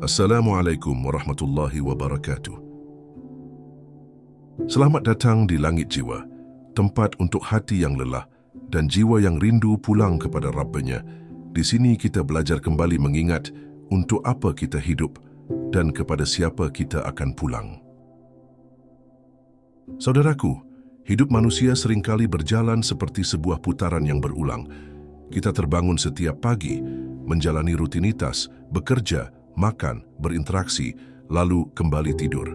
Assalamualaikum warahmatullahi wabarakatuh. Selamat datang di Langit Jiwa, tempat untuk hati yang lelah dan jiwa yang rindu pulang kepada Rabbnya. Di sini kita belajar kembali mengingat untuk apa kita hidup dan kepada siapa kita akan pulang. Saudaraku, hidup manusia seringkali berjalan seperti sebuah putaran yang berulang. Kita terbangun setiap pagi, menjalani rutinitas, bekerja, makan, berinteraksi, lalu kembali tidur.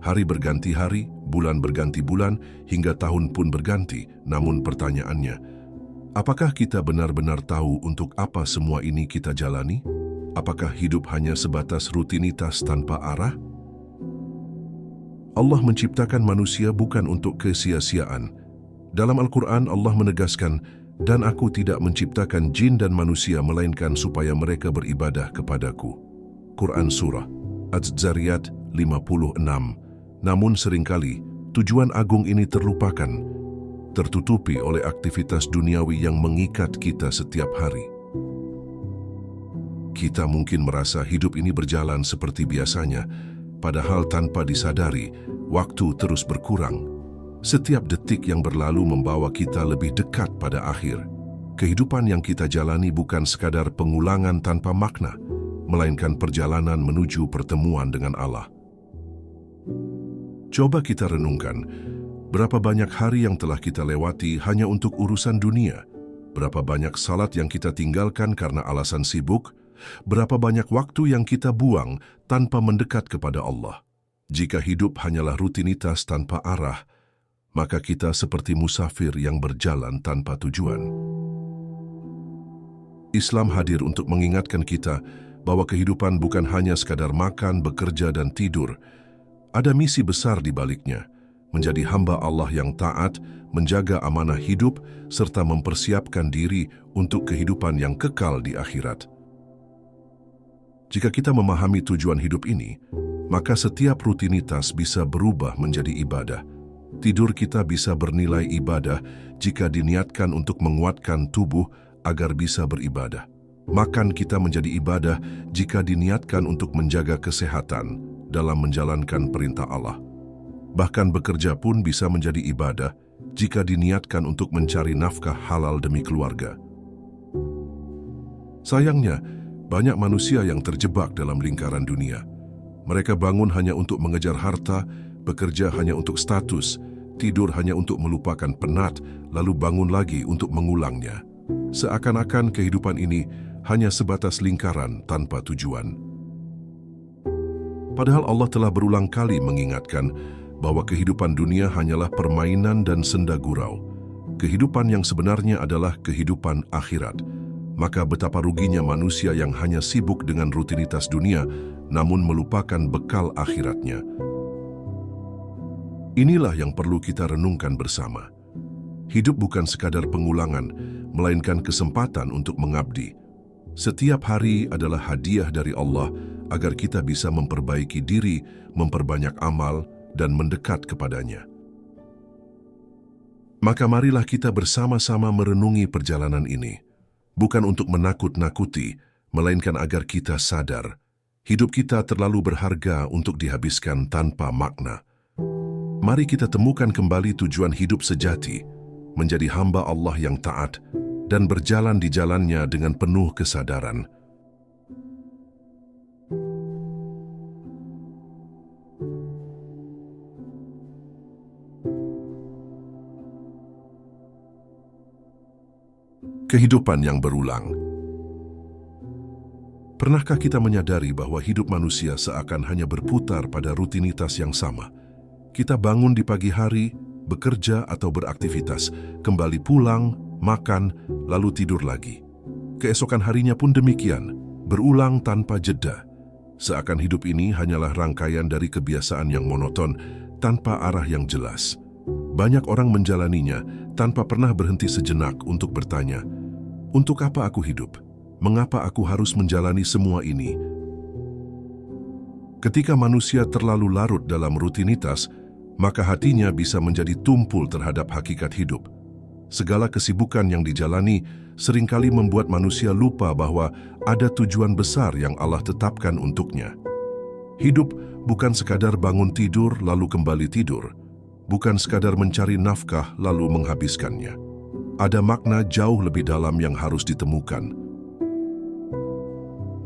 Hari berganti hari, bulan berganti bulan, hingga tahun pun berganti. Namun pertanyaannya, apakah kita benar-benar tahu untuk apa semua ini kita jalani? Apakah hidup hanya sebatas rutinitas tanpa arah? Allah menciptakan manusia bukan untuk kesia-siaan. Dalam Al-Quran Allah menegaskan, "Dan aku tidak menciptakan jin dan manusia melainkan supaya mereka beribadah kepadaku." Quran Surah Az-Zariyat 56. Namun seringkali tujuan agung ini terlupakan, tertutupi oleh aktivitas duniawi yang mengikat kita setiap hari. Kita mungkin merasa hidup ini berjalan seperti biasanya, padahal tanpa disadari, waktu terus berkurang. Setiap detik yang berlalu membawa kita lebih dekat pada akhir. Kehidupan yang kita jalani bukan sekadar pengulangan tanpa makna, melainkan perjalanan menuju pertemuan dengan Allah. Coba kita renungkan, berapa banyak hari yang telah kita lewati hanya untuk urusan dunia? Berapa banyak salat yang kita tinggalkan karena alasan sibuk? Berapa banyak waktu yang kita buang tanpa mendekat kepada Allah? Jika hidup hanyalah rutinitas tanpa arah, maka kita seperti musafir yang berjalan tanpa tujuan. Islam hadir untuk mengingatkan kita bahwa kehidupan bukan hanya sekadar makan, bekerja, dan tidur. Ada misi besar di baliknya, menjadi hamba Allah yang taat, menjaga amanah hidup, serta mempersiapkan diri untuk kehidupan yang kekal di akhirat. Jika kita memahami tujuan hidup ini, maka setiap rutinitas bisa berubah menjadi ibadah. Tidur kita bisa bernilai ibadah jika diniatkan untuk menguatkan tubuh agar bisa beribadah. Makan kita menjadi ibadah jika diniatkan untuk menjaga kesehatan dalam menjalankan perintah Allah. Bahkan bekerja pun bisa menjadi ibadah jika diniatkan untuk mencari nafkah halal demi keluarga. Sayangnya, banyak manusia yang terjebak dalam lingkaran dunia. Mereka bangun hanya untuk mengejar harta, bekerja hanya untuk status, tidur hanya untuk melupakan penat, lalu bangun lagi untuk mengulangnya. Seakan-akan kehidupan ini hanya sebatas lingkaran tanpa tujuan. Padahal Allah telah berulang kali mengingatkan bahwa kehidupan dunia hanyalah permainan dan senda gurau. Kehidupan yang sebenarnya adalah kehidupan akhirat. Maka betapa ruginya manusia yang hanya sibuk dengan rutinitas dunia, namun melupakan bekal akhiratnya. Inilah yang perlu kita renungkan bersama. Hidup bukan sekadar pengulangan, melainkan kesempatan untuk mengabdi. Setiap hari adalah hadiah dari Allah agar kita bisa memperbaiki diri, memperbanyak amal, dan mendekat kepadanya. Maka marilah kita bersama-sama merenungi perjalanan ini. Bukan untuk menakut-nakuti, melainkan agar kita sadar, hidup kita terlalu berharga untuk dihabiskan tanpa makna. Mari kita temukan kembali tujuan hidup sejati, menjadi hamba Allah yang taat, dan berjalan di jalannya dengan penuh kesadaran. Kehidupan yang berulang. Pernahkah kita menyadari bahwa hidup manusia seakan hanya berputar pada rutinitas yang sama? Kita bangun di pagi hari, bekerja atau beraktivitas, kembali pulang, makan, lalu tidur lagi. Keesokan harinya pun demikian, berulang tanpa jeda. Seakan hidup ini hanyalah rangkaian dari kebiasaan yang monoton, tanpa arah yang jelas. Banyak orang menjalaninya tanpa pernah berhenti sejenak untuk bertanya, untuk apa aku hidup? Mengapa aku harus menjalani semua ini? Ketika manusia terlalu larut dalam rutinitas, maka hatinya bisa menjadi tumpul terhadap hakikat hidup. Segala kesibukan yang dijalani seringkali membuat manusia lupa bahwa ada tujuan besar yang Allah tetapkan untuknya. Hidup bukan sekadar bangun tidur lalu kembali tidur, bukan sekadar mencari nafkah lalu menghabiskannya. Ada makna jauh lebih dalam yang harus ditemukan.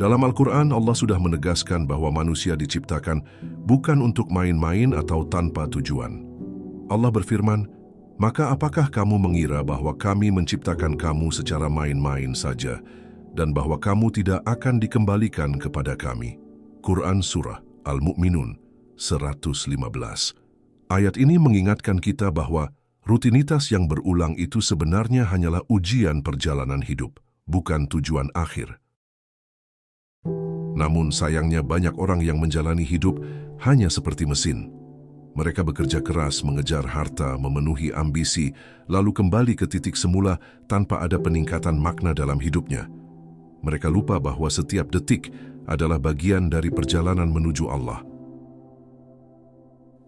Dalam Al-Quran, Allah sudah menegaskan bahwa manusia diciptakan bukan untuk main-main atau tanpa tujuan. Allah berfirman, "Maka apakah kamu mengira bahwa kami menciptakan kamu secara main-main saja, dan bahwa kamu tidak akan dikembalikan kepada kami?" Quran Surah Al-Mu'minun 115. Ayat ini mengingatkan kita bahwa rutinitas yang berulang itu sebenarnya hanyalah ujian perjalanan hidup, bukan tujuan akhir. Namun sayangnya banyak orang yang menjalani hidup hanya seperti mesin. Mereka bekerja keras mengejar harta, memenuhi ambisi, lalu kembali ke titik semula tanpa ada peningkatan makna dalam hidupnya. Mereka lupa bahwa setiap detik adalah bagian dari perjalanan menuju Allah.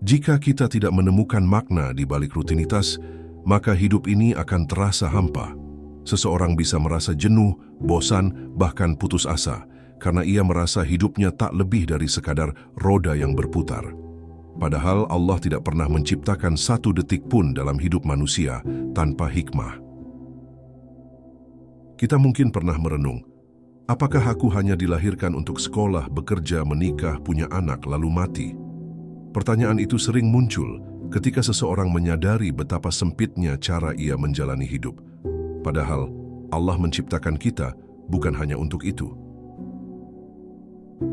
Jika kita tidak menemukan makna di balik rutinitas, maka hidup ini akan terasa hampa. Seseorang bisa merasa jenuh, bosan, bahkan putus asa, karena ia merasa hidupnya tak lebih dari sekadar roda yang berputar. Padahal Allah tidak pernah menciptakan satu detik pun dalam hidup manusia tanpa hikmah. Kita mungkin pernah merenung, apakah aku hanya dilahirkan untuk sekolah, bekerja, menikah, punya anak, lalu mati? Pertanyaan itu sering muncul ketika seseorang menyadari betapa sempitnya cara ia menjalani hidup. Padahal Allah menciptakan kita bukan hanya untuk itu.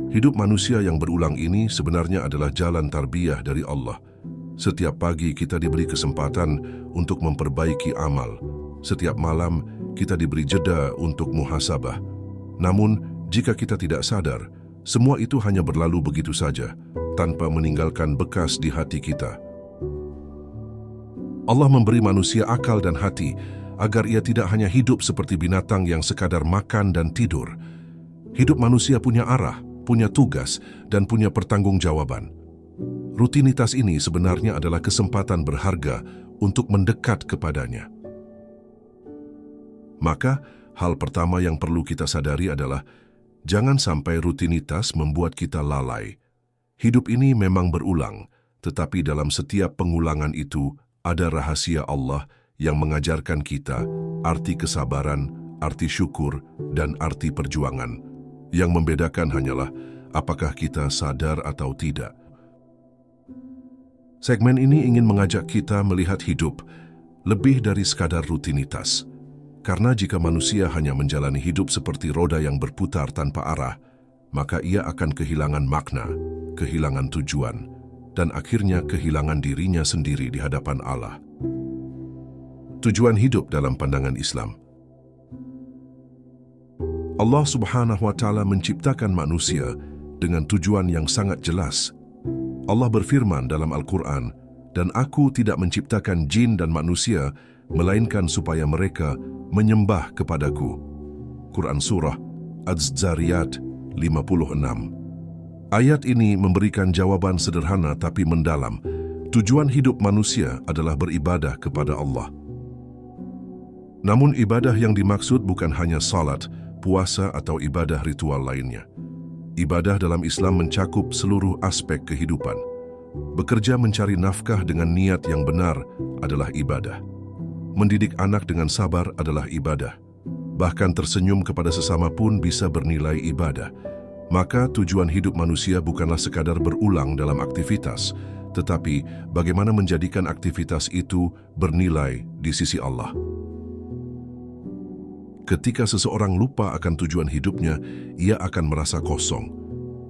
Hidup manusia yang berulang ini sebenarnya adalah jalan tarbiyah dari Allah. Setiap pagi kita diberi kesempatan untuk memperbaiki amal. Setiap malam kita diberi jeda untuk muhasabah. Namun, jika kita tidak sadar, semua itu hanya berlalu begitu saja, tanpa meninggalkan bekas di hati kita. Allah memberi manusia akal dan hati agar ia tidak hanya hidup seperti binatang yang sekadar makan dan tidur. Hidup manusia punya arah, punya tugas, dan punya pertanggungjawaban. Rutinitas ini sebenarnya adalah kesempatan berharga untuk mendekat kepadanya. Maka, hal pertama yang perlu kita sadari adalah jangan sampai rutinitas membuat kita lalai. Hidup ini memang berulang, tetapi dalam setiap pengulangan itu ada rahasia Allah yang mengajarkan kita arti kesabaran, arti syukur, dan arti perjuangan. Yang membedakan hanyalah apakah kita sadar atau tidak. Segmen ini ingin mengajak kita melihat hidup lebih dari sekadar rutinitas. Karena jika manusia hanya menjalani hidup seperti roda yang berputar tanpa arah, maka ia akan kehilangan makna, kehilangan tujuan, dan akhirnya kehilangan dirinya sendiri di hadapan Allah. Tujuan hidup dalam pandangan Islam. Allah Subhanahu wa Ta'ala menciptakan manusia dengan tujuan yang sangat jelas. Allah berfirman dalam Al-Quran, "Dan aku tidak menciptakan jin dan manusia, melainkan supaya mereka menyembah kepadaku." Quran Surah Az-Zariyat 56. Ayat ini memberikan jawaban sederhana tapi mendalam. Tujuan hidup manusia adalah beribadah kepada Allah. Namun ibadah yang dimaksud bukan hanya salat, puasa atau ibadah ritual lainnya. Ibadah dalam Islam mencakup seluruh aspek kehidupan. Bekerja mencari nafkah dengan niat yang benar adalah ibadah. Mendidik anak dengan sabar adalah ibadah. Bahkan tersenyum kepada sesama pun bisa bernilai ibadah. Maka tujuan hidup manusia bukanlah sekadar berulang dalam aktivitas, tetapi bagaimana menjadikan aktivitas itu bernilai di sisi Allah. Ketika seseorang lupa akan tujuan hidupnya, ia akan merasa kosong.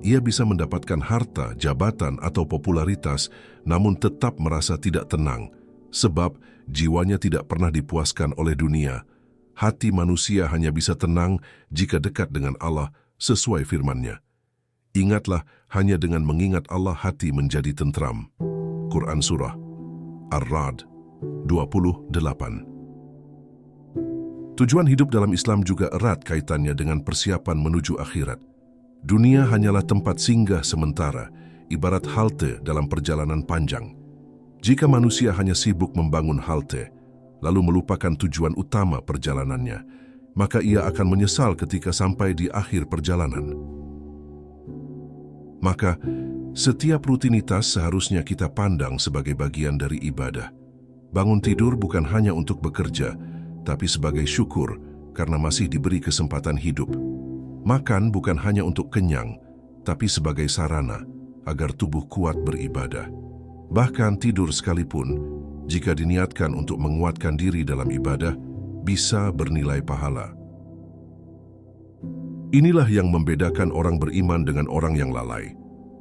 Ia bisa mendapatkan harta, jabatan, atau popularitas, namun tetap merasa tidak tenang, sebab jiwanya tidak pernah dipuaskan oleh dunia. Hati manusia hanya bisa tenang jika dekat dengan Allah sesuai firman-Nya. Ingatlah, hanya dengan mengingat Allah hati menjadi tentram. Quran Surah Ar-Ra'd 28. Tujuan hidup dalam Islam juga erat kaitannya dengan persiapan menuju akhirat. Dunia hanyalah tempat singgah sementara, ibarat halte dalam perjalanan panjang. Jika manusia hanya sibuk membangun halte, lalu melupakan tujuan utama perjalanannya, maka ia akan menyesal ketika sampai di akhir perjalanan. Maka, setiap rutinitas seharusnya kita pandang sebagai bagian dari ibadah. Bangun tidur bukan hanya untuk bekerja, tapi sebagai syukur karena masih diberi kesempatan hidup. Makan bukan hanya untuk kenyang, tapi sebagai sarana agar tubuh kuat beribadah. Bahkan tidur sekalipun, jika diniatkan untuk menguatkan diri dalam ibadah, bisa bernilai pahala. Inilah yang membedakan orang beriman dengan orang yang lalai.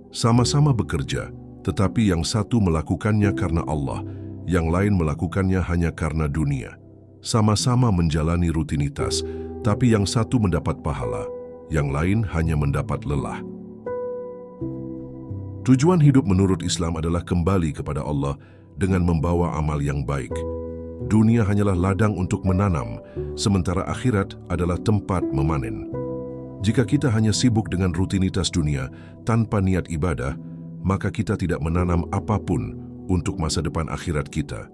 Sama-sama bekerja, tetapi yang satu melakukannya karena Allah, yang lain melakukannya hanya karena dunia. Sama-sama menjalani rutinitas, tapi yang satu mendapat pahala, yang lain hanya mendapat lelah. Tujuan hidup menurut Islam adalah kembali kepada Allah dengan membawa amal yang baik. Dunia hanyalah ladang untuk menanam, sementara akhirat adalah tempat memanen. Jika kita hanya sibuk dengan rutinitas dunia tanpa niat ibadah, maka kita tidak menanam apapun untuk masa depan akhirat kita.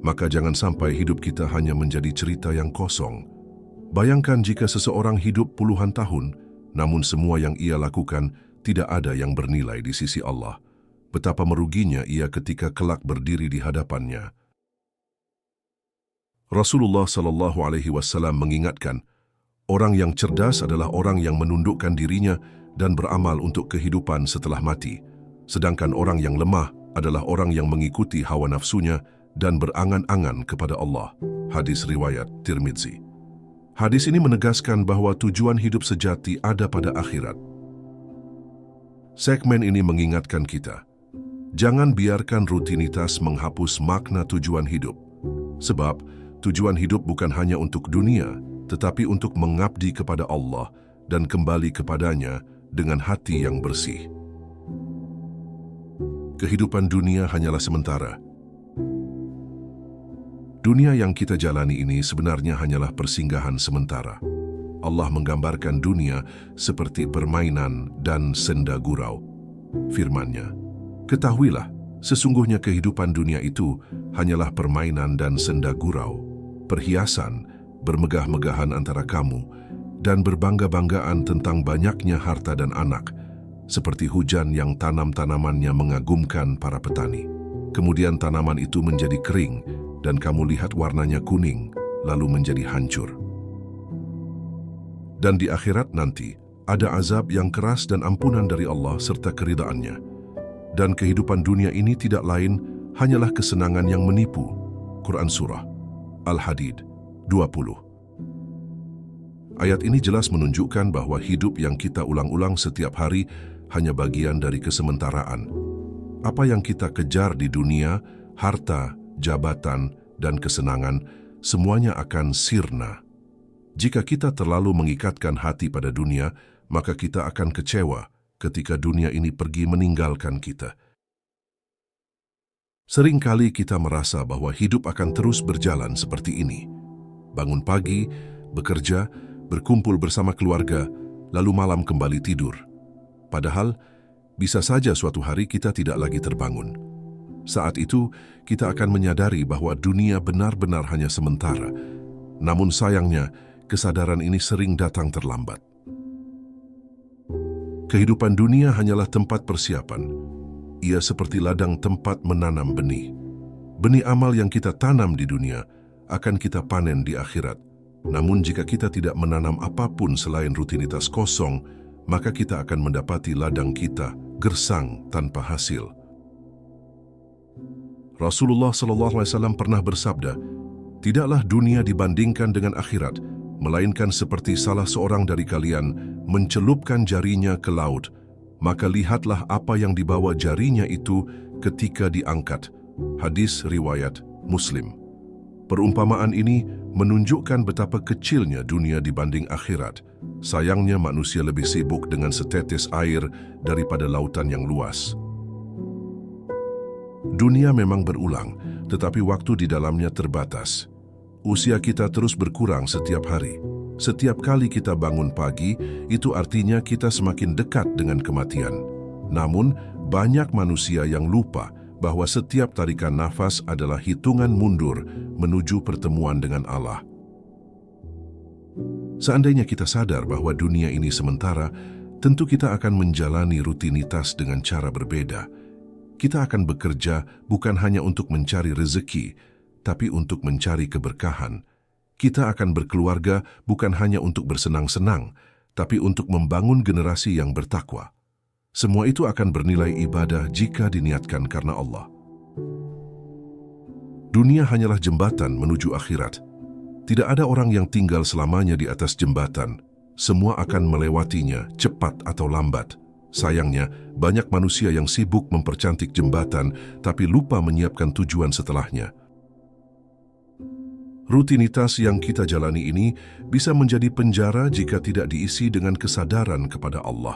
Maka jangan sampai hidup kita hanya menjadi cerita yang kosong. Bayangkan jika seseorang hidup puluhan tahun, namun semua yang ia lakukan tidak ada yang bernilai di sisi Allah. Betapa meruginya ia ketika kelak berdiri di hadapannya. Rasulullah SAW mengingatkan, orang yang cerdas adalah orang yang menundukkan dirinya dan beramal untuk kehidupan setelah mati. Sedangkan orang yang lemah adalah orang yang mengikuti hawa nafsunya dan berangan-angan kepada Allah. Hadis riwayat Tirmidzi. Hadis ini menegaskan bahwa tujuan hidup sejati ada pada akhirat. Segmen ini mengingatkan kita, jangan biarkan rutinitas menghapus makna tujuan hidup. Sebab, tujuan hidup bukan hanya untuk dunia, tetapi untuk mengabdi kepada Allah dan kembali kepadanya dengan hati yang bersih. Kehidupan dunia hanyalah sementara. Dunia yang kita jalani ini sebenarnya hanyalah persinggahan sementara. Allah menggambarkan dunia seperti permainan dan senda gurau. Firman-Nya, ketahuilah, sesungguhnya kehidupan dunia itu hanyalah permainan dan senda gurau, perhiasan, bermegah-megahan antara kamu, dan berbangga-banggaan tentang banyaknya harta dan anak, seperti hujan yang tanam-tanamannya mengagumkan para petani. Kemudian tanaman itu menjadi kering, dan kamu lihat warnanya kuning, lalu menjadi hancur. Dan di akhirat nanti, ada azab yang keras dan ampunan dari Allah serta keridaan-Nya. Dan kehidupan dunia ini tidak lain, hanyalah kesenangan yang menipu. Quran Surah Al-Hadid 20. Ayat ini jelas menunjukkan bahwa hidup yang kita ulang-ulang setiap hari hanya bagian dari kesementaraan. Apa yang kita kejar di dunia, harta, jabatan, dan kesenangan, semuanya akan sirna. Jika kita terlalu mengikatkan hati pada dunia, maka kita akan kecewa ketika dunia ini pergi meninggalkan kita. Seringkali kita merasa bahwa hidup akan terus berjalan seperti ini. Bangun pagi, bekerja, berkumpul bersama keluarga, lalu malam kembali tidur. Padahal, bisa saja suatu hari kita tidak lagi terbangun. Saat itu, kita akan menyadari bahwa dunia benar-benar hanya sementara. Namun sayangnya, kesadaran ini sering datang terlambat. Kehidupan dunia hanyalah tempat persiapan. Ia seperti ladang tempat menanam benih. Benih amal yang kita tanam di dunia akan kita panen di akhirat. Namun jika kita tidak menanam apapun selain rutinitas kosong, maka kita akan mendapati ladang kita gersang tanpa hasil. Rasulullah SAW pernah bersabda, "Tidaklah dunia dibandingkan dengan akhirat, melainkan seperti salah seorang dari kalian mencelupkan jarinya ke laut, maka lihatlah apa yang dibawa jarinya itu ketika diangkat." Hadis riwayat Muslim. Perumpamaan ini menunjukkan betapa kecilnya dunia dibanding akhirat. Sayangnya manusia lebih sibuk dengan setetes air daripada lautan yang luas. Dunia memang berulang, tetapi waktu di dalamnya terbatas. Usia kita terus berkurang setiap hari. Setiap kali kita bangun pagi, itu artinya kita semakin dekat dengan kematian. Namun, banyak manusia yang lupa bahwa setiap tarikan nafas adalah hitungan mundur menuju pertemuan dengan Allah. Seandainya kita sadar bahwa dunia ini sementara, tentu kita akan menjalani rutinitas dengan cara berbeda. Kita akan bekerja bukan hanya untuk mencari rezeki, tapi untuk mencari keberkahan. Kita akan berkeluarga bukan hanya untuk bersenang-senang, tapi untuk membangun generasi yang bertakwa. Semua itu akan bernilai ibadah jika diniatkan karena Allah. Dunia hanyalah jembatan menuju akhirat. Tidak ada orang yang tinggal selamanya di atas jembatan. Semua akan melewatinya, cepat atau lambat. Sayangnya, banyak manusia yang sibuk mempercantik jembatan, tapi lupa menyiapkan tujuan setelahnya. Rutinitas yang kita jalani ini bisa menjadi penjara jika tidak diisi dengan kesadaran kepada Allah.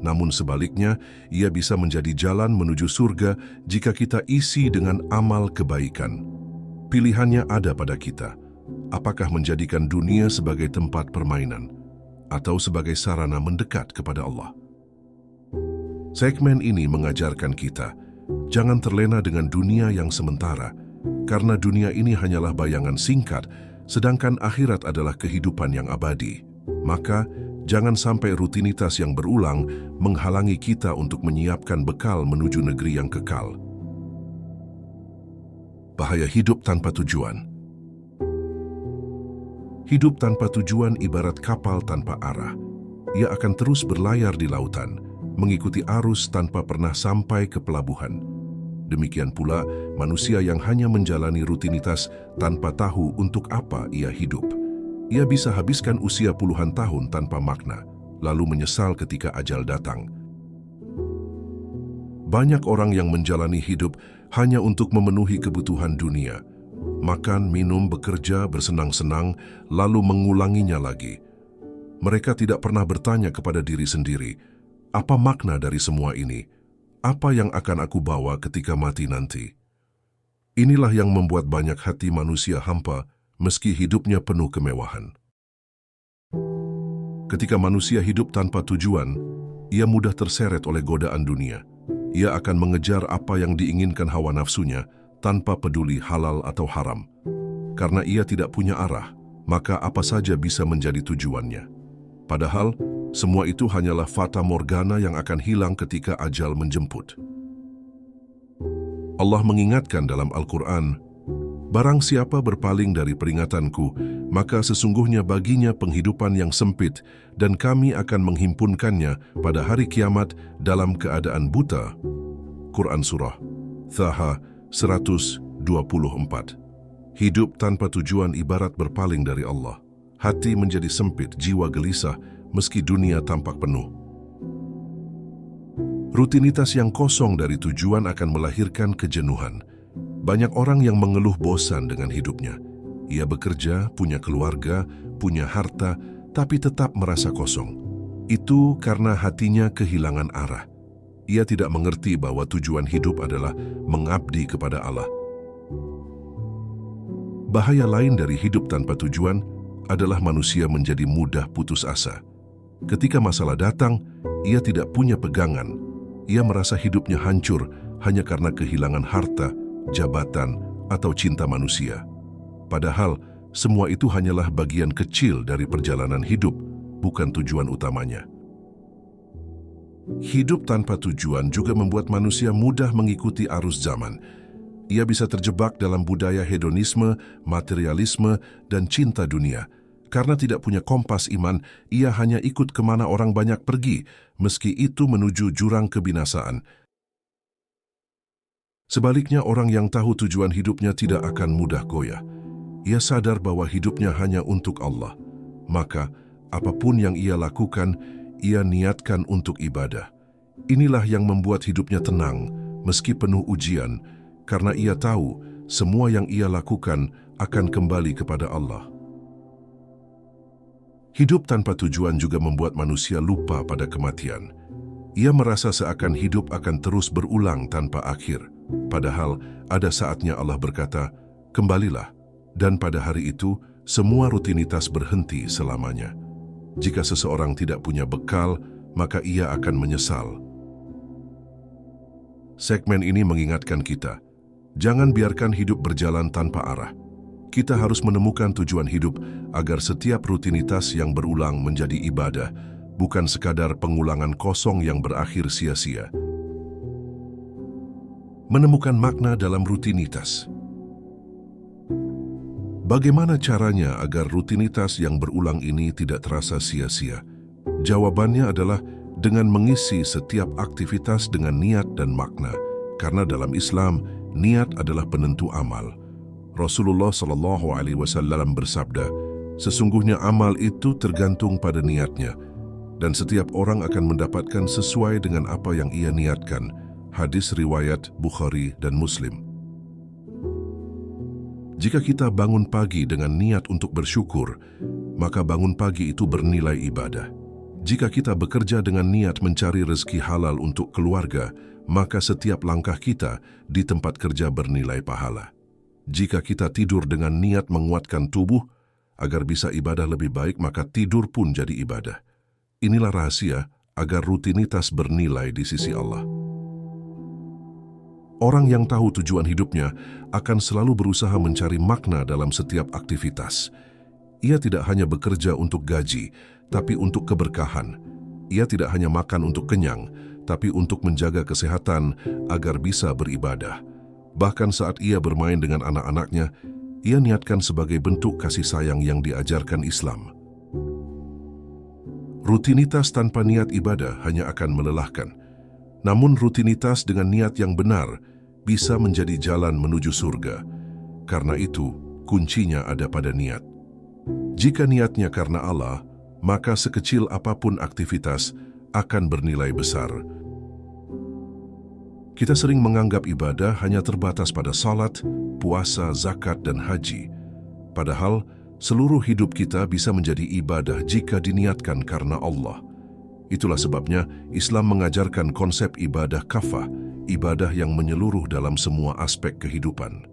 Namun sebaliknya, ia bisa menjadi jalan menuju surga jika kita isi dengan amal kebaikan. Pilihannya ada pada kita. Apakah menjadikan dunia sebagai tempat permainan atau sebagai sarana mendekat kepada Allah? Segmen ini mengajarkan kita, jangan terlena dengan dunia yang sementara, karena dunia ini hanyalah bayangan singkat, sedangkan akhirat adalah kehidupan yang abadi. Maka, jangan sampai rutinitas yang berulang menghalangi kita untuk menyiapkan bekal menuju negeri yang kekal. Bahaya hidup tanpa tujuan. Hidup tanpa tujuan ibarat kapal tanpa arah. Ia akan terus berlayar di lautan, mengikuti arus tanpa pernah sampai ke pelabuhan. Demikian pula manusia yang hanya menjalani rutinitas tanpa tahu untuk apa ia hidup. Ia bisa habiskan usia puluhan tahun tanpa makna, lalu menyesal ketika ajal datang. Banyak orang yang menjalani hidup hanya untuk memenuhi kebutuhan dunia. Makan, minum, bekerja, bersenang-senang, lalu mengulanginya lagi. Mereka tidak pernah bertanya kepada diri sendiri, apa makna dari semua ini? Apa yang akan aku bawa ketika mati nanti? Inilah yang membuat banyak hati manusia hampa meski hidupnya penuh kemewahan. Ketika manusia hidup tanpa tujuan, ia mudah terseret oleh godaan dunia. Ia akan mengejar apa yang diinginkan hawa nafsunya tanpa peduli halal atau haram. Karena ia tidak punya arah, maka apa saja bisa menjadi tujuannya. Padahal, semua itu hanyalah fata morgana yang akan hilang ketika ajal menjemput. Allah mengingatkan dalam Al-Quran, barang siapa berpaling dari peringatanku, maka sesungguhnya baginya penghidupan yang sempit dan kami akan menghimpunkannya pada hari kiamat dalam keadaan buta. Quran Surah Thaha 124. Hidup tanpa tujuan ibarat berpaling dari Allah. Hati menjadi sempit, jiwa gelisah, meski dunia tampak penuh. Rutinitas yang kosong dari tujuan akan melahirkan kejenuhan. Banyak orang yang mengeluh bosan dengan hidupnya. Ia bekerja, punya keluarga, punya harta, tapi tetap merasa kosong. Itu karena hatinya kehilangan arah. Ia tidak mengerti bahwa tujuan hidup adalah mengabdi kepada Allah. Bahaya lain dari hidup tanpa tujuan adalah manusia menjadi mudah putus asa. Ketika masalah datang, ia tidak punya pegangan. Ia merasa hidupnya hancur hanya karena kehilangan harta, jabatan, atau cinta manusia. Padahal, semua itu hanyalah bagian kecil dari perjalanan hidup, bukan tujuan utamanya. Hidup tanpa tujuan juga membuat manusia mudah mengikuti arus zaman. Ia bisa terjebak dalam budaya hedonisme, materialisme, dan cinta dunia. Karena tidak punya kompas iman, ia hanya ikut kemana orang banyak pergi, meski itu menuju jurang kebinasaan. Sebaliknya, orang yang tahu tujuan hidupnya tidak akan mudah goyah. Ia sadar bahwa hidupnya hanya untuk Allah. Maka, apapun yang ia lakukan, ia niatkan untuk ibadah. Inilah yang membuat hidupnya tenang, meski penuh ujian, karena ia tahu semua yang ia lakukan akan kembali kepada Allah. Hidup tanpa tujuan juga membuat manusia lupa pada kematian. Ia merasa seakan hidup akan terus berulang tanpa akhir. Padahal ada saatnya Allah berkata, kembalilah, dan pada hari itu semua rutinitas berhenti selamanya. Jika seseorang tidak punya bekal, maka ia akan menyesal. Segmen ini mengingatkan kita, jangan biarkan hidup berjalan tanpa arah. Kita harus menemukan tujuan hidup agar setiap rutinitas yang berulang menjadi ibadah, bukan sekadar pengulangan kosong yang berakhir sia-sia. Menemukan makna dalam rutinitas. Bagaimana caranya agar rutinitas yang berulang ini tidak terasa sia-sia? Jawabannya adalah dengan mengisi setiap aktivitas dengan niat dan makna. Karena dalam Islam, niat adalah penentu amal. Rasulullah SAW bersabda, sesungguhnya amal itu tergantung pada niatnya, dan setiap orang akan mendapatkan sesuai dengan apa yang ia niatkan. Hadis riwayat Bukhari dan Muslim. Jika kita bangun pagi dengan niat untuk bersyukur, maka bangun pagi itu bernilai ibadah. Jika kita bekerja dengan niat mencari rezeki halal untuk keluarga, maka setiap langkah kita di tempat kerja bernilai pahala. Jika kita tidur dengan niat menguatkan tubuh agar bisa ibadah lebih baik, maka tidur pun jadi ibadah. Inilah rahasia agar rutinitas bernilai di sisi Allah. Orang yang tahu tujuan hidupnya akan selalu berusaha mencari makna dalam setiap aktivitas. Ia tidak hanya bekerja untuk gaji, tapi untuk keberkahan. Ia tidak hanya makan untuk kenyang, tapi untuk menjaga kesehatan agar bisa beribadah. Bahkan saat ia bermain dengan anak-anaknya, ia niatkan sebagai bentuk kasih sayang yang diajarkan Islam. Rutinitas tanpa niat ibadah hanya akan melelahkan. Namun rutinitas dengan niat yang benar bisa menjadi jalan menuju surga. Karena itu, kuncinya ada pada niat. Jika niatnya karena Allah, maka sekecil apapun aktivitas akan bernilai besar. Kita sering menganggap ibadah hanya terbatas pada salat, puasa, zakat, dan haji. Padahal, seluruh hidup kita bisa menjadi ibadah jika diniatkan karena Allah. Itulah sebabnya Islam mengajarkan konsep ibadah kafah, ibadah yang menyeluruh dalam semua aspek kehidupan.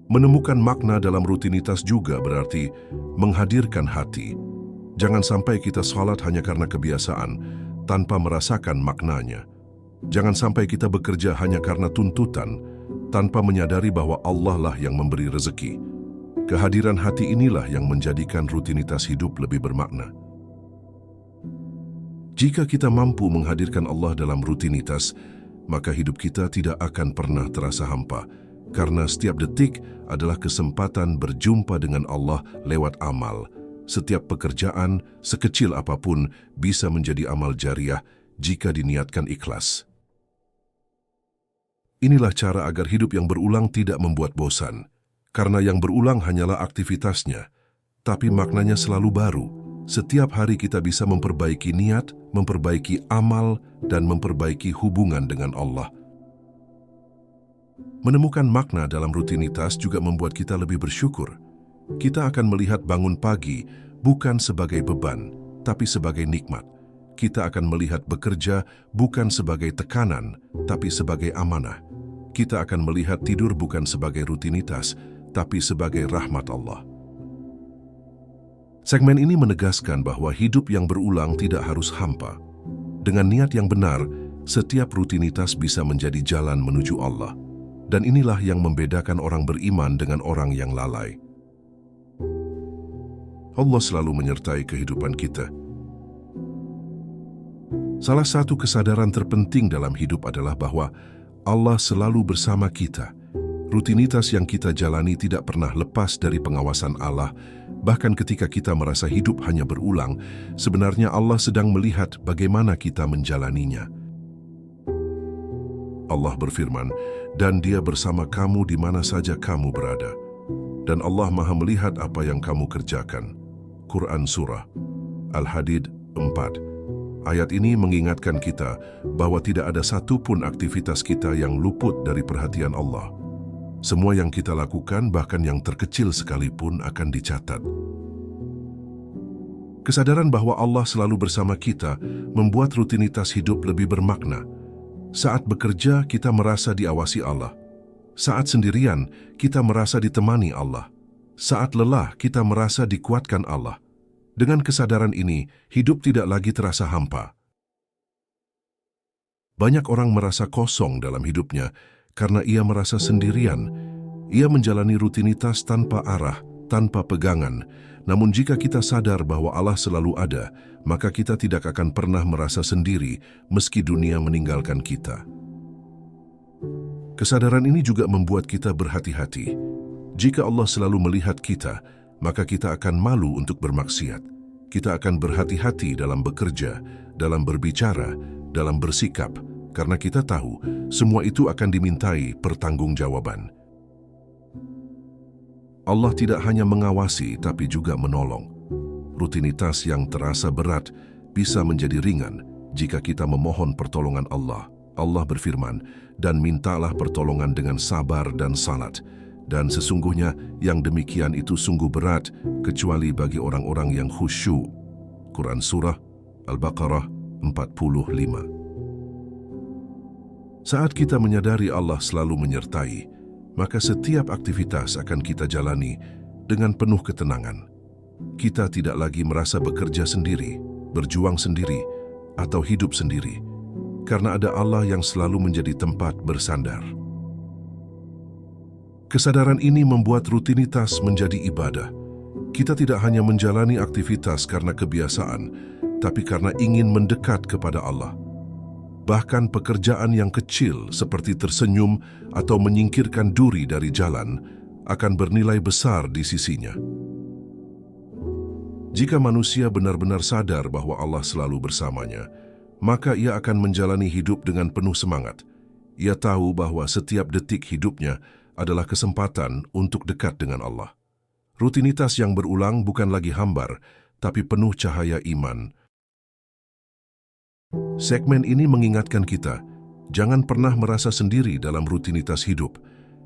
Menemukan makna dalam rutinitas juga berarti menghadirkan hati. Jangan sampai kita salat hanya karena kebiasaan, tanpa merasakan maknanya. Jangan sampai kita bekerja hanya karena tuntutan, tanpa menyadari bahwa Allah lah yang memberi rezeki. Kehadiran hati inilah yang menjadikan rutinitas hidup lebih bermakna. Jika kita mampu menghadirkan Allah dalam rutinitas, maka hidup kita tidak akan pernah terasa hampa, karena setiap detik adalah kesempatan berjumpa dengan Allah lewat amal. Setiap pekerjaan, sekecil apapun, bisa menjadi amal jariah jika diniatkan ikhlas. Inilah cara agar hidup yang berulang tidak membuat bosan, karena yang berulang hanyalah aktivitasnya, tapi maknanya selalu baru. Setiap hari kita bisa memperbaiki niat, memperbaiki amal, dan memperbaiki hubungan dengan Allah. Menemukan makna dalam rutinitas juga membuat kita lebih bersyukur. Kita akan melihat bangun pagi bukan sebagai beban, tapi sebagai nikmat. Kita akan melihat bekerja bukan sebagai tekanan, tapi sebagai amanah. Kita akan melihat tidur bukan sebagai rutinitas, tapi sebagai rahmat Allah. Segmen ini menegaskan bahwa hidup yang berulang tidak harus hampa. Dengan niat yang benar, setiap rutinitas bisa menjadi jalan menuju Allah. Dan inilah yang membedakan orang beriman dengan orang yang lalai. Allah selalu menyertai kehidupan kita. Salah satu kesadaran terpenting dalam hidup adalah bahwa Allah selalu bersama kita. Rutinitas yang kita jalani tidak pernah lepas dari pengawasan Allah. Bahkan ketika kita merasa hidup hanya berulang, sebenarnya Allah sedang melihat bagaimana kita menjalaninya. Allah berfirman, "Dan Dia bersama kamu di mana saja kamu berada. Dan Allah Maha melihat apa yang kamu kerjakan." Quran Surah Al-Hadid 4. Ayat ini mengingatkan kita bahwa tidak ada satupun aktivitas kita yang luput dari perhatian Allah. Semua yang kita lakukan, bahkan yang terkecil sekalipun, akan dicatat. Kesadaran bahwa Allah selalu bersama kita membuat rutinitas hidup lebih bermakna. Saat bekerja, kita merasa diawasi Allah. Saat sendirian, kita merasa ditemani Allah. Saat lelah, kita merasa dikuatkan Allah. Dengan kesadaran ini, hidup tidak lagi terasa hampa. Banyak orang merasa kosong dalam hidupnya karena ia merasa sendirian. Ia menjalani rutinitas tanpa arah, tanpa pegangan. Namun jika kita sadar bahwa Allah selalu ada, maka kita tidak akan pernah merasa sendiri meski dunia meninggalkan kita. Kesadaran ini juga membuat kita berhati-hati. Jika Allah selalu melihat kita, maka kita akan malu untuk bermaksiat. Kita akan berhati-hati dalam bekerja, dalam berbicara, dalam bersikap, karena kita tahu semua itu akan dimintai pertanggungjawaban. Allah tidak hanya mengawasi tapi juga menolong. Rutinitas yang terasa berat bisa menjadi ringan jika kita memohon pertolongan Allah. Allah berfirman, "Dan mintalah pertolongan dengan sabar dan salat. Dan sesungguhnya yang demikian itu sungguh berat kecuali bagi orang-orang yang khusyuk." Quran Surah Al-Baqarah 45. Saat kita menyadari Allah selalu menyertai, maka setiap aktivitas akan kita jalani dengan penuh ketenangan. Kita tidak lagi merasa bekerja sendiri, berjuang sendiri, atau hidup sendiri, karena ada Allah yang selalu menjadi tempat bersandar. Kesadaran ini membuat rutinitas menjadi ibadah. Kita tidak hanya menjalani aktivitas karena kebiasaan, tapi karena ingin mendekat kepada Allah. Bahkan pekerjaan yang kecil seperti tersenyum atau menyingkirkan duri dari jalan akan bernilai besar di sisinya. Jika manusia benar-benar sadar bahwa Allah selalu bersamanya, maka ia akan menjalani hidup dengan penuh semangat. Ia tahu bahwa setiap detik hidupnya adalah kesempatan untuk dekat dengan Allah. Rutinitas yang berulang bukan lagi hambar, tapi penuh cahaya iman. Segmen ini mengingatkan kita, jangan pernah merasa sendiri dalam rutinitas hidup,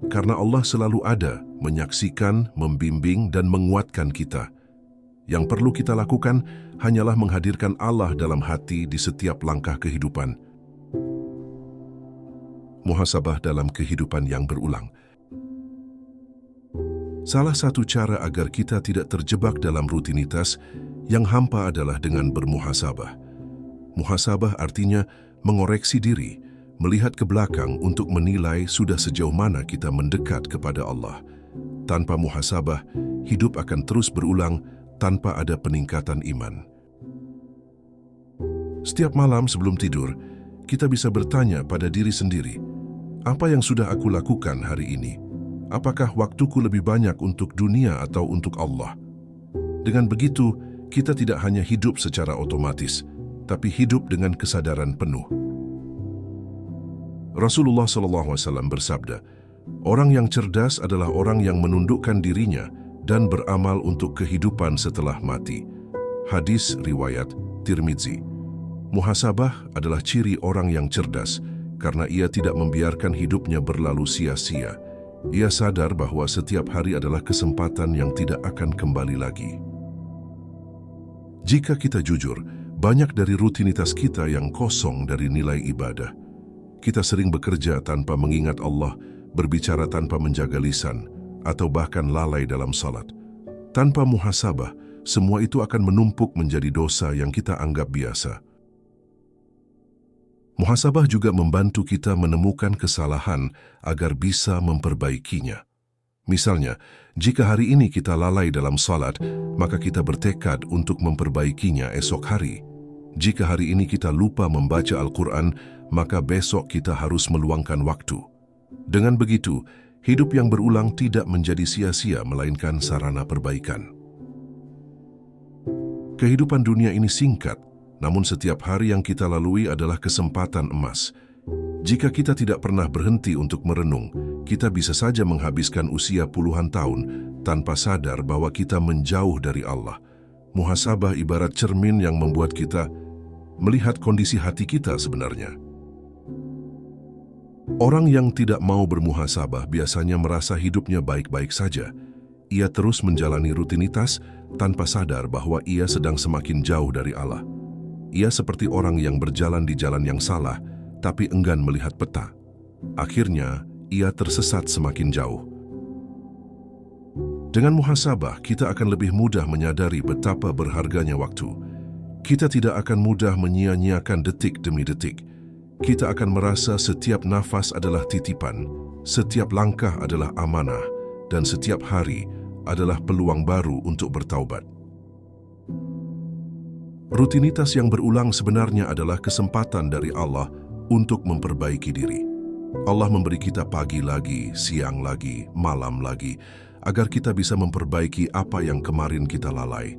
karena Allah selalu ada, menyaksikan, membimbing, dan menguatkan kita. Yang perlu kita lakukan hanyalah menghadirkan Allah dalam hati di setiap langkah kehidupan. Muhasabah dalam kehidupan yang berulang. Salah satu cara agar kita tidak terjebak dalam rutinitas yang hampa adalah dengan bermuhasabah. Muhasabah artinya mengoreksi diri, melihat ke belakang untuk menilai sudah sejauh mana kita mendekat kepada Allah. Tanpa muhasabah, hidup akan terus berulang tanpa ada peningkatan iman. Setiap malam sebelum tidur, kita bisa bertanya pada diri sendiri, apa yang sudah aku lakukan hari ini? Apakah waktuku lebih banyak untuk dunia atau untuk Allah? Dengan begitu, kita tidak hanya hidup secara otomatis, tapi hidup dengan kesadaran penuh. Rasulullah SAW bersabda, orang yang cerdas adalah orang yang menundukkan dirinya dan beramal untuk kehidupan setelah mati. Hadis riwayat Tirmidzi. Muhasabah adalah ciri orang yang cerdas karena ia tidak membiarkan hidupnya berlalu sia-sia. Ia sadar bahwa setiap hari adalah kesempatan yang tidak akan kembali lagi. Jika kita jujur, banyak dari rutinitas kita yang kosong dari nilai ibadah. Kita sering bekerja tanpa mengingat Allah, berbicara tanpa menjaga lisan, atau bahkan lalai dalam salat. Tanpa muhasabah, semua itu akan menumpuk menjadi dosa yang kita anggap biasa. Muhasabah juga membantu kita menemukan kesalahan agar bisa memperbaikinya. Misalnya, jika hari ini kita lalai dalam salat, maka kita bertekad untuk memperbaikinya esok hari. Jika hari ini kita lupa membaca Al-Quran, maka besok kita harus meluangkan waktu. Dengan begitu, hidup yang berulang tidak menjadi sia-sia melainkan sarana perbaikan. Kehidupan dunia ini singkat, namun setiap hari yang kita lalui adalah kesempatan emas. Jika kita tidak pernah berhenti untuk merenung, kita bisa saja menghabiskan usia puluhan tahun tanpa sadar bahwa kita menjauh dari Allah. Muhasabah ibarat cermin yang membuat kita melihat kondisi hati kita sebenarnya. Orang yang tidak mau bermuhasabah biasanya merasa hidupnya baik-baik saja. Ia terus menjalani rutinitas tanpa sadar bahwa ia sedang semakin jauh dari Allah. Ia seperti orang yang berjalan di jalan yang salah, tapi enggan melihat peta. Akhirnya, ia tersesat semakin jauh. Dengan muhasabah, kita akan lebih mudah menyadari betapa berharganya waktu. Kita tidak akan mudah menyia-nyiakan detik demi detik. Kita akan merasa setiap nafas adalah titipan, setiap langkah adalah amanah, dan setiap hari adalah peluang baru untuk bertaubat. Rutinitas yang berulang sebenarnya adalah kesempatan dari Allah untuk memperbaiki diri. Allah memberi kita pagi lagi, siang lagi, malam lagi, agar kita bisa memperbaiki apa yang kemarin kita lalai.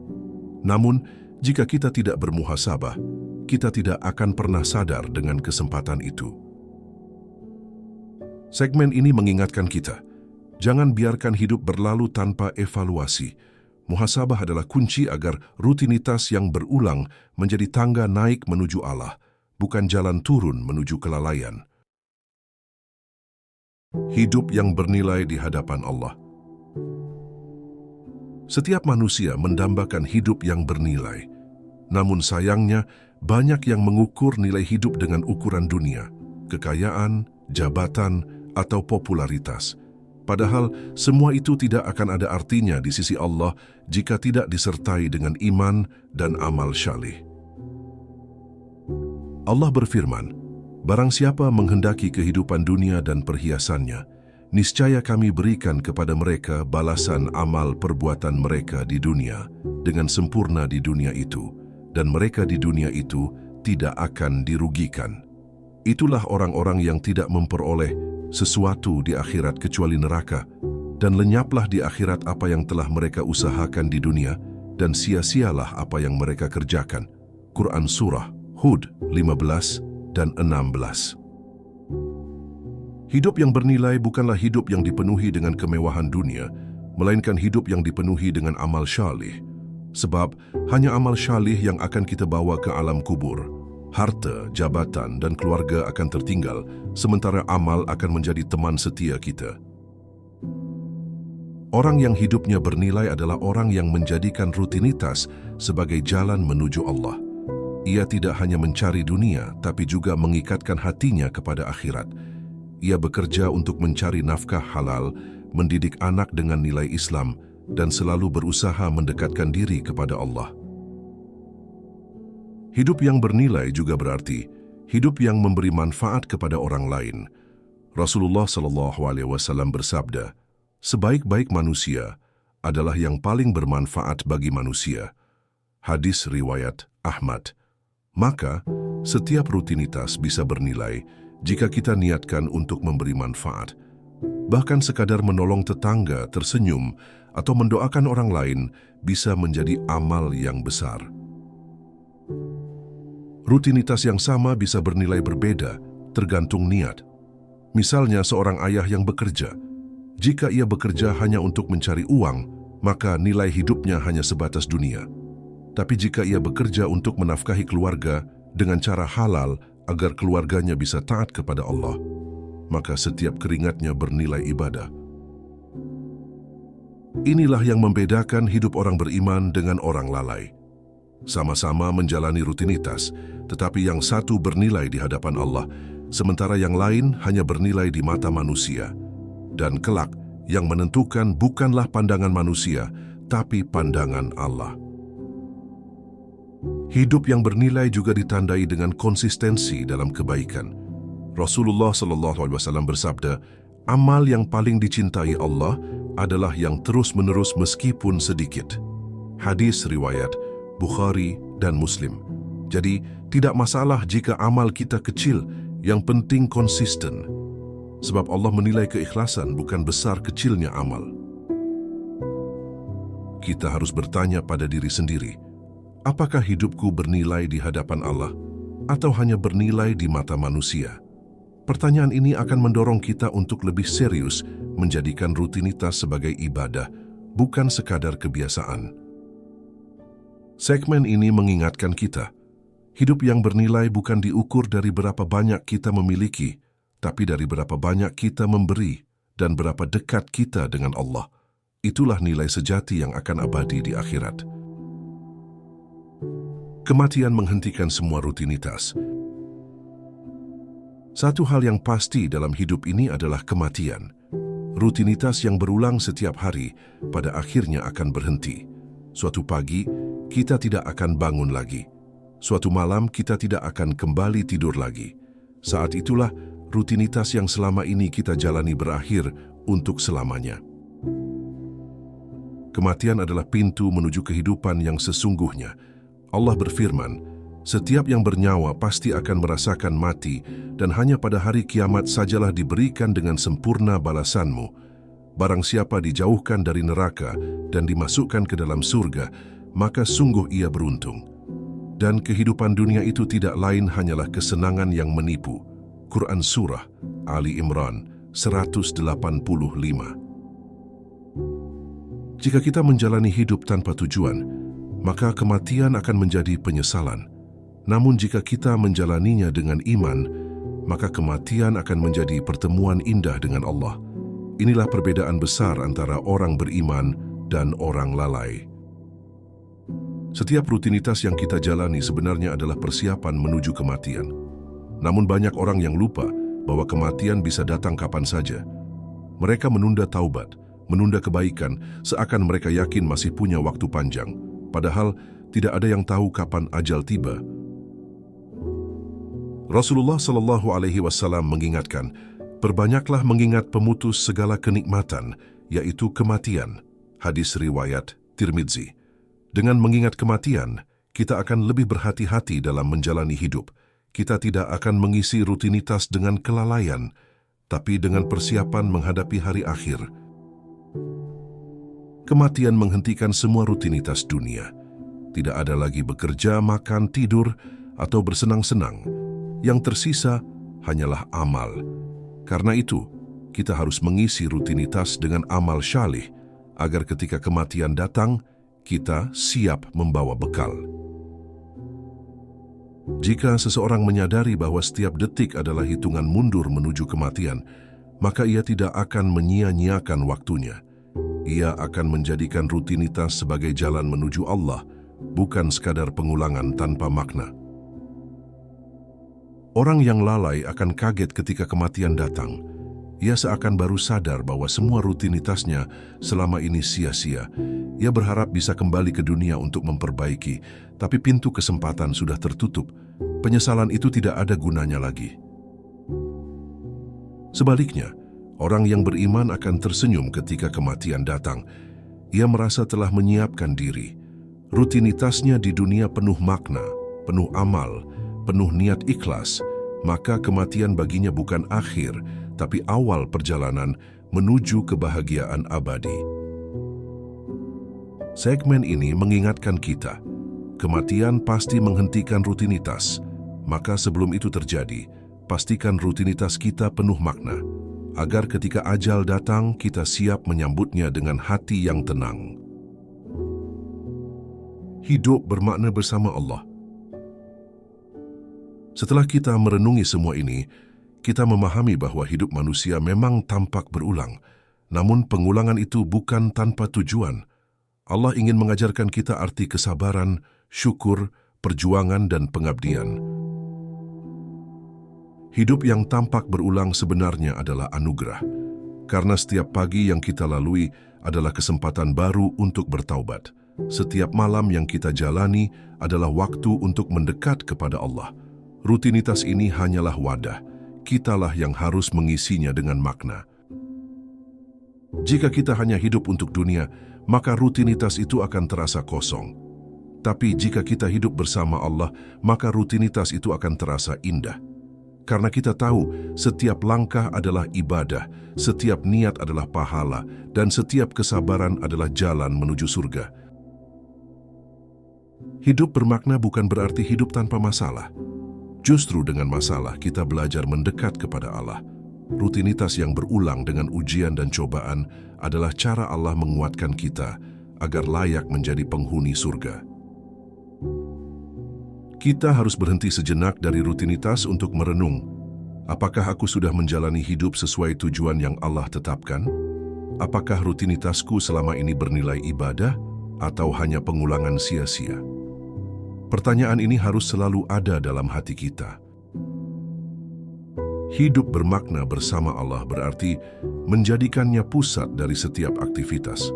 Namun, jika kita tidak bermuhasabah, kita tidak akan pernah sadar dengan kesempatan itu. Segmen ini mengingatkan kita, jangan biarkan hidup berlalu tanpa evaluasi. Muhasabah adalah kunci agar rutinitas yang berulang menjadi tangga naik menuju Allah, bukan jalan turun menuju kelalaian. Hidup yang bernilai di hadapan Allah. Setiap manusia mendambakan hidup yang bernilai. Namun sayangnya, banyak yang mengukur nilai hidup dengan ukuran dunia, kekayaan, jabatan, atau popularitas. Padahal semua itu tidak akan ada artinya di sisi Allah jika tidak disertai dengan iman dan amal syalih. Allah berfirman, "Barang siapa menghendaki kehidupan dunia dan perhiasannya, niscaya kami berikan kepada mereka balasan amal perbuatan mereka di dunia dengan sempurna di dunia itu, dan mereka di dunia itu tidak akan dirugikan." Itulah orang-orang yang tidak memperoleh sesuatu di akhirat kecuali neraka, dan lenyaplah di akhirat apa yang telah mereka usahakan di dunia, dan sia-sialah apa yang mereka kerjakan. Quran Surah Hud 15 dan 16. Hidup yang bernilai bukanlah hidup yang dipenuhi dengan kemewahan dunia, melainkan hidup yang dipenuhi dengan amal syalih. Sebab hanya amal syalih yang akan kita bawa ke alam kubur. Harta, jabatan, dan keluarga akan tertinggal, sementara amal akan menjadi teman setia kita. Orang yang hidupnya bernilai adalah orang yang menjadikan rutinitas sebagai jalan menuju Allah. Ia tidak hanya mencari dunia, tapi juga mengikatkan hatinya kepada akhirat. Ia bekerja untuk mencari nafkah halal, mendidik anak dengan nilai Islam, dan selalu berusaha mendekatkan diri kepada Allah. Hidup yang bernilai juga berarti hidup yang memberi manfaat kepada orang lain. Rasulullah SAW bersabda, "Sebaik-baik manusia adalah yang paling bermanfaat bagi manusia." Hadis riwayat Ahmad. Maka, setiap rutinitas bisa bernilai jika kita niatkan untuk memberi manfaat. Bahkan sekadar menolong tetangga, tersenyum, atau mendoakan orang lain bisa menjadi amal yang besar. Rutinitas yang sama bisa bernilai berbeda, tergantung niat. Misalnya seorang ayah yang bekerja. Jika ia bekerja hanya untuk mencari uang, maka nilai hidupnya hanya sebatas dunia. Tapi jika ia bekerja untuk menafkahi keluarga dengan cara halal agar keluarganya bisa taat kepada Allah, maka setiap keringatnya bernilai ibadah. Inilah yang membedakan hidup orang beriman dengan orang lalai. Sama-sama menjalani rutinitas, tetapi yang satu bernilai di hadapan Allah, sementara yang lain hanya bernilai di mata manusia. Dan kelak, yang menentukan bukanlah pandangan manusia, tapi pandangan Allah. Hidup yang bernilai juga ditandai dengan konsistensi dalam kebaikan. Rasulullah SAW bersabda, "Amal yang paling dicintai Allah adalah yang terus-menerus meskipun sedikit." Hadis riwayat Bukhari dan Muslim. Jadi, tidak masalah jika amal kita kecil, yang penting konsisten. Sebab Allah menilai keikhlasan bukan besar kecilnya amal. Kita harus bertanya pada diri sendiri, apakah hidupku bernilai di hadapan Allah atau hanya bernilai di mata manusia? Pertanyaan ini akan mendorong kita untuk lebih serius menjadikan rutinitas sebagai ibadah, bukan sekadar kebiasaan. Segmen ini mengingatkan kita, hidup yang bernilai bukan diukur dari berapa banyak kita memiliki, tapi dari berapa banyak kita memberi dan berapa dekat kita dengan Allah. Itulah nilai sejati yang akan abadi di akhirat. Kematian menghentikan semua rutinitas. Satu hal yang pasti dalam hidup ini adalah kematian. Rutinitas yang berulang setiap hari pada akhirnya akan berhenti. Suatu pagi, kita tidak akan bangun lagi. Suatu malam, kita tidak akan kembali tidur lagi. Saat itulah, rutinitas yang selama ini kita jalani berakhir untuk selamanya. Kematian adalah pintu menuju kehidupan yang sesungguhnya. Allah berfirman, "Setiap yang bernyawa pasti akan merasakan mati, dan hanya pada hari kiamat sajalah diberikan dengan sempurna balasanmu. Barang siapa dijauhkan dari neraka dan dimasukkan ke dalam surga, maka sungguh ia beruntung. Dan kehidupan dunia itu tidak lain hanyalah kesenangan yang menipu." Quran Surah Ali Imran 185. Jika kita menjalani hidup tanpa tujuan, maka kematian akan menjadi penyesalan. Namun jika kita menjalaninya dengan iman, maka kematian akan menjadi pertemuan indah dengan Allah. Inilah perbedaan besar antara orang beriman dan orang lalai. Setiap rutinitas yang kita jalani sebenarnya adalah persiapan menuju kematian. Namun banyak orang yang lupa bahwa kematian bisa datang kapan saja. Mereka menunda taubat, menunda kebaikan, seakan mereka yakin masih punya waktu panjang. Padahal tidak ada yang tahu kapan ajal tiba. Rasulullah SAW mengingatkan, "Perbanyaklah mengingat pemutus segala kenikmatan, yaitu kematian." Hadis riwayat Tirmidzi. Dengan mengingat kematian, kita akan lebih berhati-hati dalam menjalani hidup. Kita tidak akan mengisi rutinitas dengan kelalaian, tapi dengan persiapan menghadapi hari akhir. Kematian menghentikan semua rutinitas dunia. Tidak ada lagi bekerja, makan, tidur, atau bersenang-senang. Yang tersisa hanyalah amal. Karena itu, kita harus mengisi rutinitas dengan amal syalih, agar ketika kematian datang, kita siap membawa bekal. Jika seseorang menyadari bahwa setiap detik adalah hitungan mundur menuju kematian, maka ia tidak akan menyia-nyiakan waktunya. Ia akan menjadikan rutinitas sebagai jalan menuju Allah, bukan sekadar pengulangan tanpa makna. Orang yang lalai akan kaget ketika kematian datang. Ia seakan baru sadar bahwa semua rutinitasnya selama ini sia-sia. Ia berharap bisa kembali ke dunia untuk memperbaiki, tapi pintu kesempatan sudah tertutup. Penyesalan itu tidak ada gunanya lagi. Sebaliknya, orang yang beriman akan tersenyum ketika kematian datang. Ia merasa telah menyiapkan diri. Rutinitasnya di dunia penuh makna, penuh amal, penuh niat ikhlas. Maka kematian baginya bukan akhir, tapi awal perjalanan menuju kebahagiaan abadi. Segmen ini mengingatkan kita, kematian pasti menghentikan rutinitas. Maka sebelum itu terjadi, pastikan rutinitas kita penuh makna, agar ketika ajal datang, kita siap menyambutnya dengan hati yang tenang. Hidup bermakna bersama Allah. Setelah kita merenungi semua ini, kita memahami bahwa hidup manusia memang tampak berulang, namun pengulangan itu bukan tanpa tujuan. Allah ingin mengajarkan kita arti kesabaran, syukur, perjuangan, dan pengabdian. Hidup yang tampak berulang sebenarnya adalah anugerah, karena setiap pagi yang kita lalui adalah kesempatan baru untuk bertaubat. Setiap malam yang kita jalani adalah waktu untuk mendekat kepada Allah. Rutinitas ini hanyalah wadah, kitalah yang harus mengisinya dengan makna. Jika kita hanya hidup untuk dunia, maka rutinitas itu akan terasa kosong. Tapi jika kita hidup bersama Allah, maka rutinitas itu akan terasa indah. Karena kita tahu setiap langkah adalah ibadah, setiap niat adalah pahala, dan setiap kesabaran adalah jalan menuju surga. Hidup bermakna bukan berarti hidup tanpa masalah. Justru dengan masalah kita belajar mendekat kepada Allah. Rutinitas yang berulang dengan ujian dan cobaan adalah cara Allah menguatkan kita agar layak menjadi penghuni surga. Kita harus berhenti sejenak dari rutinitas untuk merenung. Apakah aku sudah menjalani hidup sesuai tujuan yang Allah tetapkan? Apakah rutinitasku selama ini bernilai ibadah atau hanya pengulangan sia-sia? Pertanyaan ini harus selalu ada dalam hati kita. Hidup bermakna bersama Allah berarti menjadikannya pusat dari setiap aktivitas.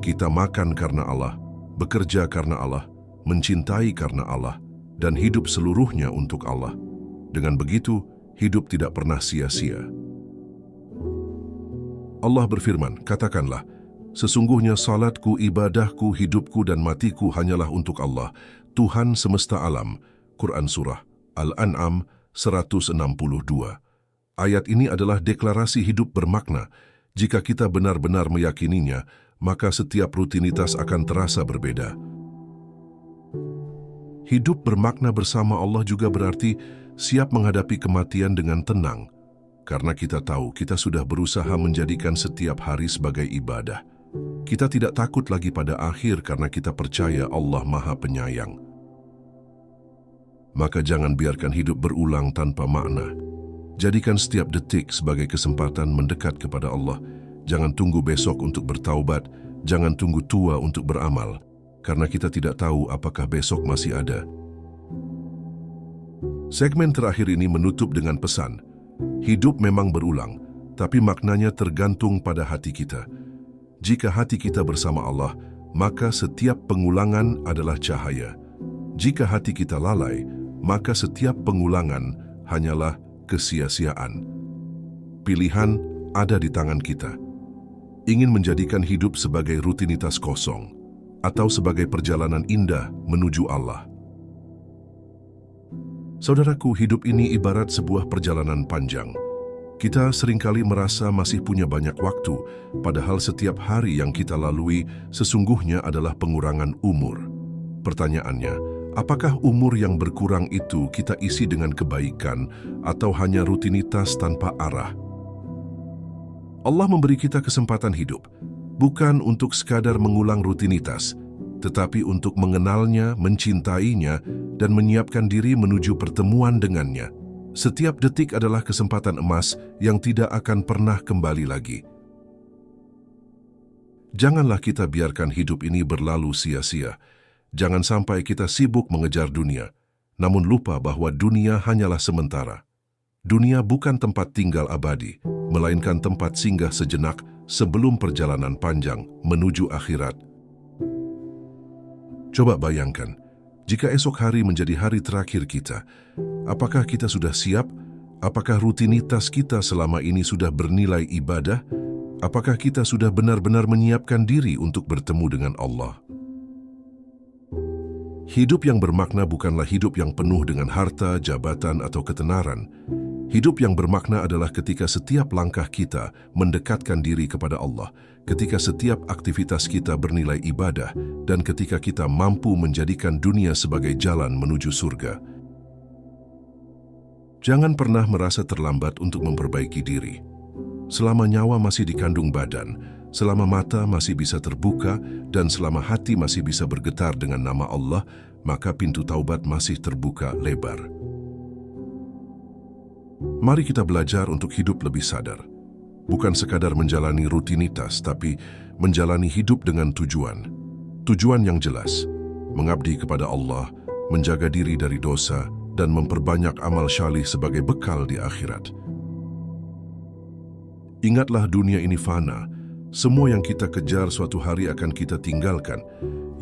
Kita makan karena Allah, bekerja karena Allah, mencintai karena Allah, dan hidup seluruhnya untuk Allah. Dengan begitu, hidup tidak pernah sia-sia. Allah berfirman, katakanlah, Sesungguhnya salatku, ibadahku, hidupku dan matiku hanyalah untuk Allah, Tuhan semesta alam. Quran Surah Al-An'am 162. Ayat ini adalah deklarasi hidup bermakna. Jika kita benar-benar meyakininya, maka setiap rutinitas akan terasa berbeda. Hidup bermakna bersama Allah juga berarti siap menghadapi kematian dengan tenang, karena kita tahu kita sudah berusaha menjadikan setiap hari sebagai ibadah. Kita tidak takut lagi pada akhir karena kita percaya Allah Maha Penyayang. Maka jangan biarkan hidup berulang tanpa makna. Jadikan setiap detik sebagai kesempatan mendekat kepada Allah. Jangan tunggu besok untuk bertaubat, jangan tunggu tua untuk beramal, karena kita tidak tahu apakah besok masih ada. Segmen terakhir ini menutup dengan pesan, hidup memang berulang, tapi maknanya tergantung pada hati kita. Jika hati kita bersama Allah, maka setiap pengulangan adalah cahaya. Jika hati kita lalai, maka setiap pengulangan hanyalah kesia-siaan. Pilihan ada di tangan kita. Ingin menjadikan hidup sebagai rutinitas kosong, atau sebagai perjalanan indah menuju Allah. Saudaraku, hidup ini ibarat sebuah perjalanan panjang. Kita seringkali merasa masih punya banyak waktu, padahal setiap hari yang kita lalui sesungguhnya adalah pengurangan umur. Pertanyaannya, apakah umur yang berkurang itu kita isi dengan kebaikan atau hanya rutinitas tanpa arah? Allah memberi kita kesempatan hidup, bukan untuk sekadar mengulang rutinitas, tetapi untuk mengenalnya, mencintainya, dan menyiapkan diri menuju pertemuan dengannya. Setiap detik adalah kesempatan emas yang tidak akan pernah kembali lagi. Janganlah kita biarkan hidup ini berlalu sia-sia. Jangan sampai kita sibuk mengejar dunia, namun lupa bahwa dunia hanyalah sementara. Dunia bukan tempat tinggal abadi, melainkan tempat singgah sejenak sebelum perjalanan panjang menuju akhirat. Coba bayangkan, jika esok hari menjadi hari terakhir kita, apakah kita sudah siap? Apakah rutinitas kita selama ini sudah bernilai ibadah? Apakah kita sudah benar-benar menyiapkan diri untuk bertemu dengan Allah? Hidup yang bermakna bukanlah hidup yang penuh dengan harta, jabatan, atau ketenaran. Hidup yang bermakna adalah ketika setiap langkah kita mendekatkan diri kepada Allah, ketika setiap aktivitas kita bernilai ibadah, dan ketika kita mampu menjadikan dunia sebagai jalan menuju surga. Jangan pernah merasa terlambat untuk memperbaiki diri. Selama nyawa masih dikandung badan, selama mata masih bisa terbuka, dan selama hati masih bisa bergetar dengan nama Allah, maka pintu taubat masih terbuka lebar. Mari kita belajar untuk hidup lebih sadar. Bukan sekadar menjalani rutinitas, tapi menjalani hidup dengan tujuan. Tujuan yang jelas, mengabdi kepada Allah, menjaga diri dari dosa, dan memperbanyak amal syalih sebagai bekal di akhirat. Ingatlah dunia ini fana. Semua yang kita kejar suatu hari akan kita tinggalkan.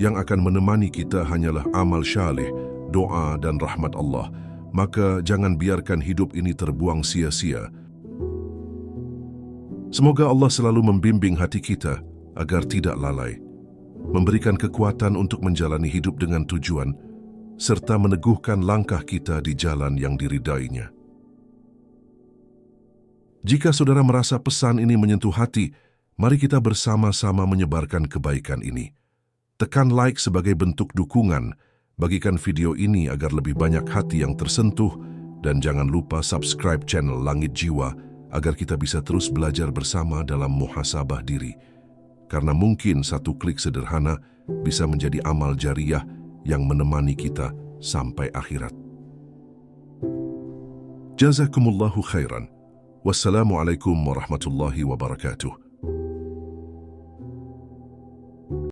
Yang akan menemani kita hanyalah amal syalih, doa, dan rahmat Allah. Maka jangan biarkan hidup ini terbuang sia-sia. Semoga Allah selalu membimbing hati kita agar tidak lalai, memberikan kekuatan untuk menjalani hidup dengan tujuan, serta meneguhkan langkah kita di jalan yang diridainya. Jika saudara merasa pesan ini menyentuh hati, mari kita bersama-sama menyebarkan kebaikan ini. Tekan like sebagai bentuk dukungan, bagikan video ini agar lebih banyak hati yang tersentuh, dan jangan lupa subscribe channel Langit Jiwa agar kita bisa terus belajar bersama dalam muhasabah diri. Karena mungkin satu klik sederhana bisa menjadi amal jariah yang menemani kita sampai akhirat. Jazakumullahu khairan. Wassalamualaikum warahmatullahi wabarakatuh.